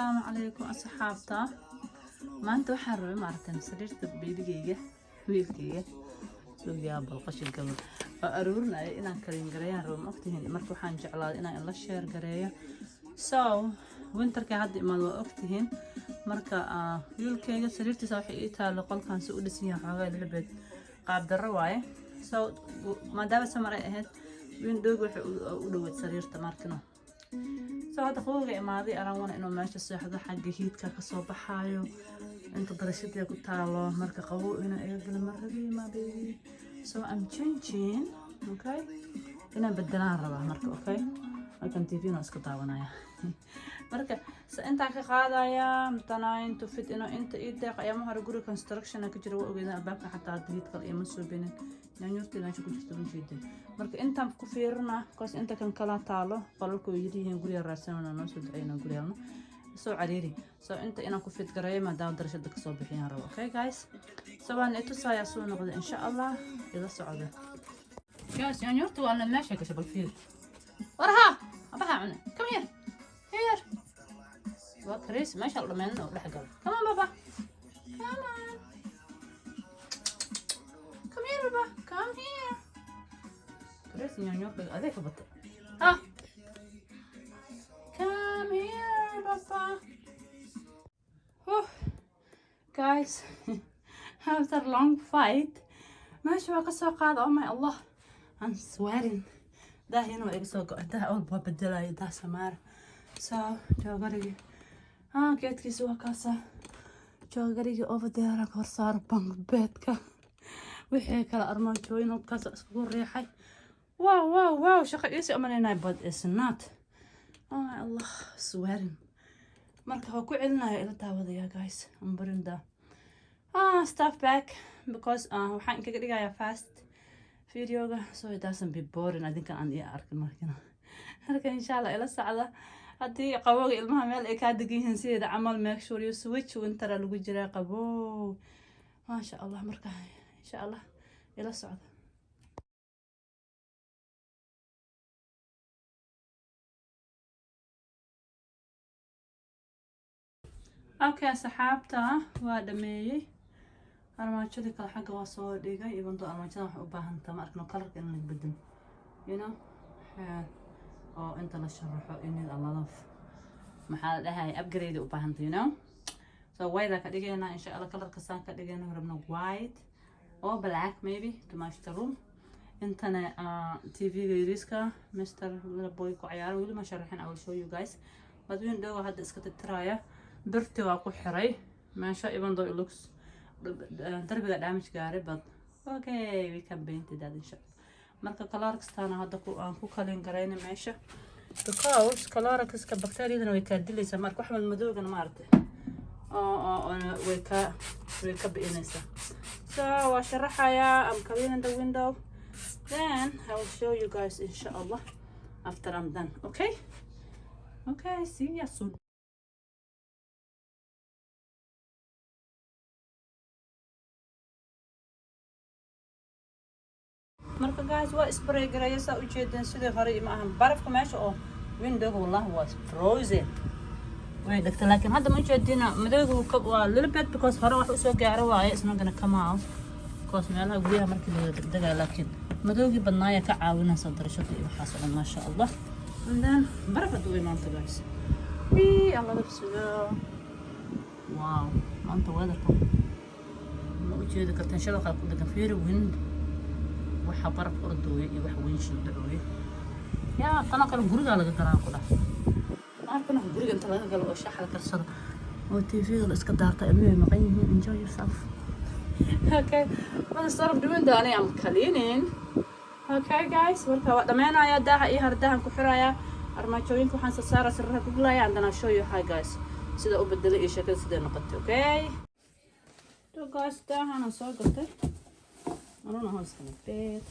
السلام عليكم أصحابتا ما أنتوا حروا معرتين سريرت بيدقيقة ويلكيقة سوقيا بالقشن قبل فأرورنا إنا كريم قريان روم أختهن مركو حانج على إنا إلا شير قرية وينتركي هادي إمادوا أختهن مركا ويلكيقة سريرتي سوحي إيتا لقل كان سؤول سيها حاغي لعبت قاب درواي ما دابا سمري أهد وين دوق وحي أولوت سريرتا ماركنو هذا خوغي إمادي أراونا إنو ماشي السيحة حق هيدكا كسو بحايو انتو درشتي كو تالو مركا قبو هنا إيقل مرة ما بيبي I'm changing okay هنا بدلان ربا مركا okay halkan tvna iska daawanaya marka inta ka qaadaya mtana intu fit ino inta ii deeq ayama hore guri construction ka jiro ogeeyna albaabka xataa diid kale iyo masuubinin yaanyurti meesha ku jirto jeedin marka intaan ku fiirna qoys inta kan kala taalo qolalku yirihiin guriga raasana noo soo duceeyna guriyana soo cariiri inta inaan ku fit gareeyo maadaama darashada ka soo bixiyaan rabo okay guys sabaan intu saaya soo noqdo insha Allah ila socdo guys yaanyurti waa meesha ka shabal fiir ورها أبها عنا come here وكريس ما شاء الله منه ولا حقل come on بابا come here بابا come here كريس نيانيو هذاك بطل ها come here بابا guys after long fight ما شو قصة قاعد oh my Allah I'm sweating ده هنا وإكسوق ده أول باب بدلا ده سمار جاغري قيت كي سوا كاسة جاغري over there كور صار بانك بيتك وحي كلا أرماجوين وكاسة أسكور ريحي واو شقة إيسي أمانينا but it's not oh my Allah swearing مركا هو كو علنا إلا تاوضي يا guys أمبرين ده stuff back because وحان كده يا fast فيديوغا so it doesn't be boring adinkan aan iyo arkin marka insha Allah ila socda hadii qabowga ilmaha meel ay ka degan sida amal make sure you switch winter lagu jira qabow ma sha Allah marka insha Allah ila socda okay saxaabta waa dhameeyay armaajada kala xagga waa soo dhigay ibando armaajada wax u baahan tahay markano kalarka in la bedelo you know oo inta la sharaxo in a lot of maxaa dhahay upgrade u baahan tahay you know white ka dhigayna insha Allah kalarka saan ka dhigayna rabna white or black maybe to match the room intana TV yariska Mr. Little Boy ku ciyaar wali ma sharaxin I will show you guys but window hadda iska tirtiraya birti waa ku xiray meesha ibando it looks دربي damage gaaray but okay we can paint that insha marka colorkastana hadda ku kalin gareyna meesha because colorkaska bacteria way ka dilaysa marka wax madowgan ma aragtay way ka beenaysa waa sharaxaya I'm cleaning the window then I will show you guys insha Allah after I'm done okay see you soon marka guys waa spray gareeyo saa u jeedaan sidii hore ma ahan barafka meesha oo window wallahi was frozen way dhagta laakiin hadda ma jeedina madowga waa little bit because hore wax u soo gaaro waaye it's not gonna come out because meelaha guryaha markii la degdega laakiin madowgii badnaaya ka caawinaysa darashada iyo waxaas oo ma sha Allah and then barafka way maanta guys Allah dabsiyo wow maanta weatherka ma u jeedo kartaan shabaq ku dhagan fiir wind waxa baraf ordooy iyo wax weyn shidooy yaa qana kala guriga laga garan ku dhax markana guriga inta laga galo oo shaxal karsado oo TV-ga la iska daarta ilmaha maqan yihiin enjoy yourself okay waan soo dhawaan doonay am cleaning okay guys marka waa dhameynaya daaha iyo hardahan ku xiraya armaajooyinka waxaan soo saaraa sirraha ku gulaya andana show you hi guys sida u bedelay iyo shakada sida noqotay okay so guys daahan soo gatay I don't know how it's gonna fit.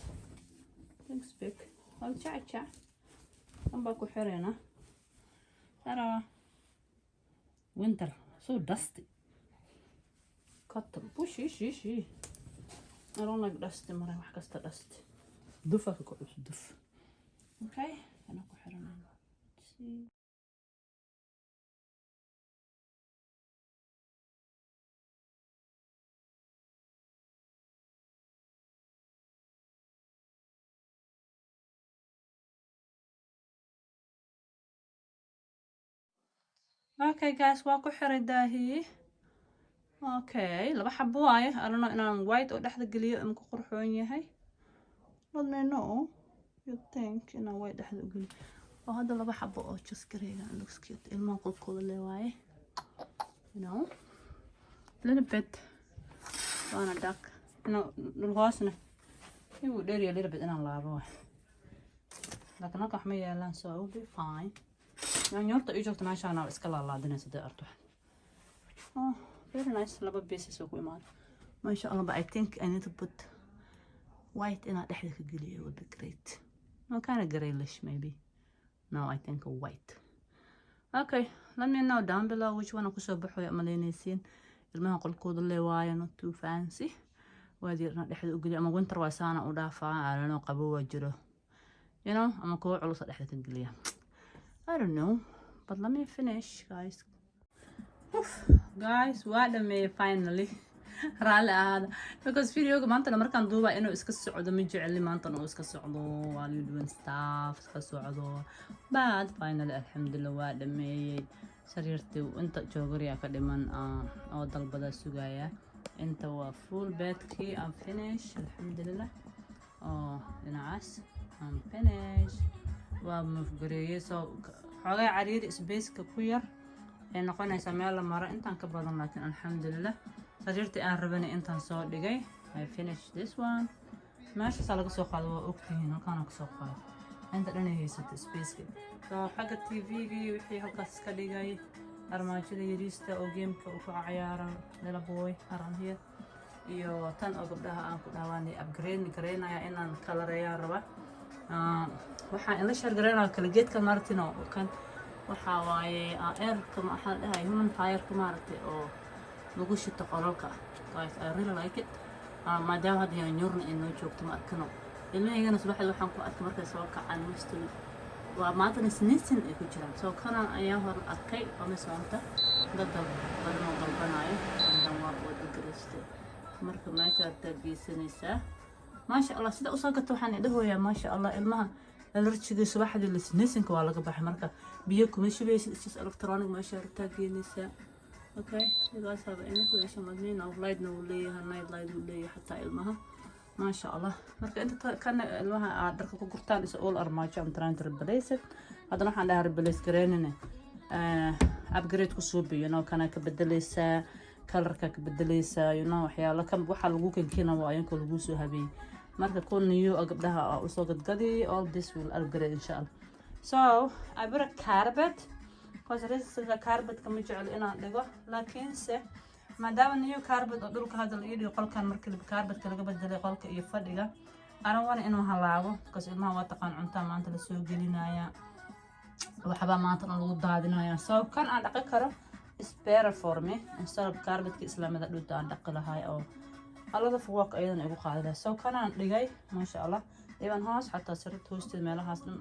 Thanks, big. I'll chat. I'm back with her, Tara. Winter, so dusty. Cut them. Pushy. I don't like dusty, but I like to dust. Duff, I got duff. Okay, I'm back with her. See. okay guys waa ku xiray daahii okay laba xabo waaye arano inaan white oo dhexda geliyo ama ku qurxoon yahay let me know you think inaan white dhexda u geliyo oo hadda laba xabo oo just gareega looks cute ilmaha qolkooda le waaye you know little bit waana dark dhulkaasna igu dheeriya little bit inaan laabo waaye laakiin halka wax ma yeelaan so I will be fine yaanyoorta ii joogta meeshaana iska laalaadinaysa dee arto oh very nice laba pieces oo ku imaado masha Allah but I think I need to put white in dhexda ka geliyo would be great no kind of grayish maybe no I think a white okay let me know down below which one ku soo baxo ama leynaysiin ilmaha qolkooda le waayo not too fancy waadiirna dhexda u geliyo ama winter waa saana u dhaafaa aanano qabo waa jiro you know ama kuwa culus dhexda ka geliya I don't know but let me finish guys guys waa dhammeeyay finally raalli ahaada because videoga maantana markaan duuba inuu iska socdo ma jeceli maantana uu iska socdo waa you doing stuff iska socdo but finally alxamdulillah waa dhammeeyay sariirtii inta joogariya ka dhiman oo dalbada sugaya inta waa full bedkii I'm finish alxamdulillah oo dhinacaas I'm finish waa mufgareeyay soo xogay cariiri spaceka ku yar ay noqonaysaa meel la maro intaan ka badan laakiin alxamdulillah sariirtii aan rabanay intaan soo dhigay I finished this one meeshaas laga soo qaado waa ogtihiin halkaan ka soo qaado inta dhan ay haysato spaceka soo xagga TV-gii wixii halkaas ka dhigay armaajada yariista oo gameka uu ku ciyaaro little boy around here iyo tan oo gabdhaha aan ku dhawaanay upgrade gareynaya inaan kalareeyaan raba waxaan in la share gareynaa kala geedka martino kan waxa waaye airka maxaa dhahay human tire-ka maaragtay oo lagu shito qolalka guys I really like it maadaama hadda yaanyoorna inoo joogto ma arkano ilmahaygana subaxdii waxaan ku arkay markay soo kacaan mustaqbal waa maantana sneezing ay ku jiraan soo kanaan ayaa hor arkay oo misoonta dadal badan oo dalbanayo andan waa wada garistay marka meesha tageysanaysaa maasha Allah sida u soo gato waxaan idhahooyaa maasha Allah ilmaha allergiga subaxdii la sneezing waa laga baxay marka biyo kuma shubaysid is electronic meesha taageynaysaa okay sidaas haba inuu ku yeesho madnina light no leeyahay night light uu leeyahay hatta ilmaha maasha Allah marka inta kan ilmaha aad dharka ku gurtaan is all armaajo am trying to replace it hadana waxaan dhahay replace gareynina upgrade ku soo biyo no kana ka bedelaysaa colorka ka bedelaysaa you know waxyaalo kan waxa lagu kankina waa ayaan lagu soo habeeyay marka kun niyo gabdhaha oo soo gadgadi all this will upgrade insha Allah so I bought a carpet because resiga carpet kama jecel inaan dhigo laakiin se maadaama new carpet oo dhulka hadda la dhigo qolkan markii carpetka laga bedelay qolka iyo fadhiga aan waan inuu halaabo because ilmaha waa taqaan cunta maanta la soo gelinaya waxba maanta lagu daadinaya so kan aan dhaqi karo is better for me instead of carpetka islaamada dhulta aan dhaqi lahay oo alada fuwaq aydan igu qaadaysaa so kan aan dhigay maasha Allah even hoos xataa sariirta hoosteeda meelahaas dhan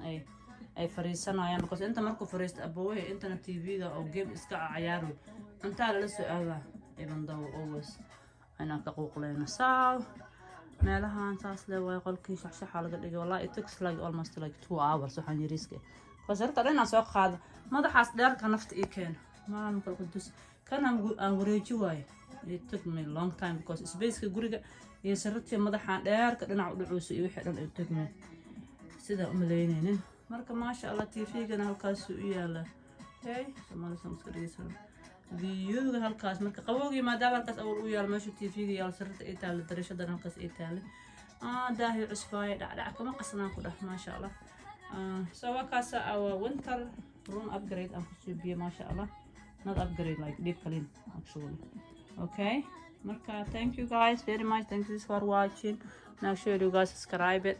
ay fariisanayaan because inta markuu fariisto aboowe intana TV-ga oo game iska ciyaaro inta la soo aadaa even though always ana ka qooqleena saaw meelahan taas le way qolkii shaxshaxa laga dhigay wallahi it takes like almost like 2 hours waxaan yariiska because sarta dhanaa soo qaado madaxaas dheerka nafta ii keen maan kala qudus kana aan wareeji waayo it took me long time because spaceka guriga iyo sarta madaxaan dheerka dhinac u dhacuuso iyo wixii dhan ay tagmeen sida u maleynaynin marka maasha Allah TV-gana halkaas u yaala hey Soomaali iska dhigaysan videoga halkaas marka qabowgii maadaama halkaas awal u yaal meesha TV-ga yaal sarta ay taal darashada halkaas ay taal daahi cusbaay dhacdhac kama qasnaan ku dhax maasha Allah so wakaas our winter room upgrade aan ku suubiyo maasha Allah not upgrade like deep clean actually okay marka thank you guys very much thank you for watching make sure you guys subscribe it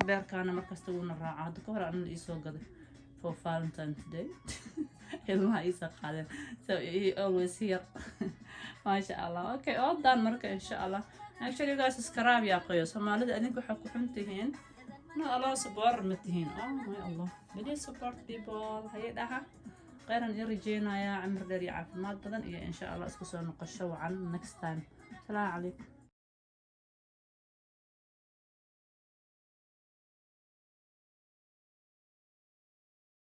beerkaana markasta uuna raaca hadda ka hor aan ii soo gaday for Valentine today ilmaha ii soo qaadeen so he always here maasha Allah okay all done marka insha Allah make sure you guys subscribe ya qoyo Soomaalida adinku waxa ku xuntihiin no Allah support matihiin oh my Allah really support people hay'adaha qeyran irjeenaya cimri dheer iyo caafimaad badan iyo insha Allah isku soo noqosho wacan next time salaam calaykum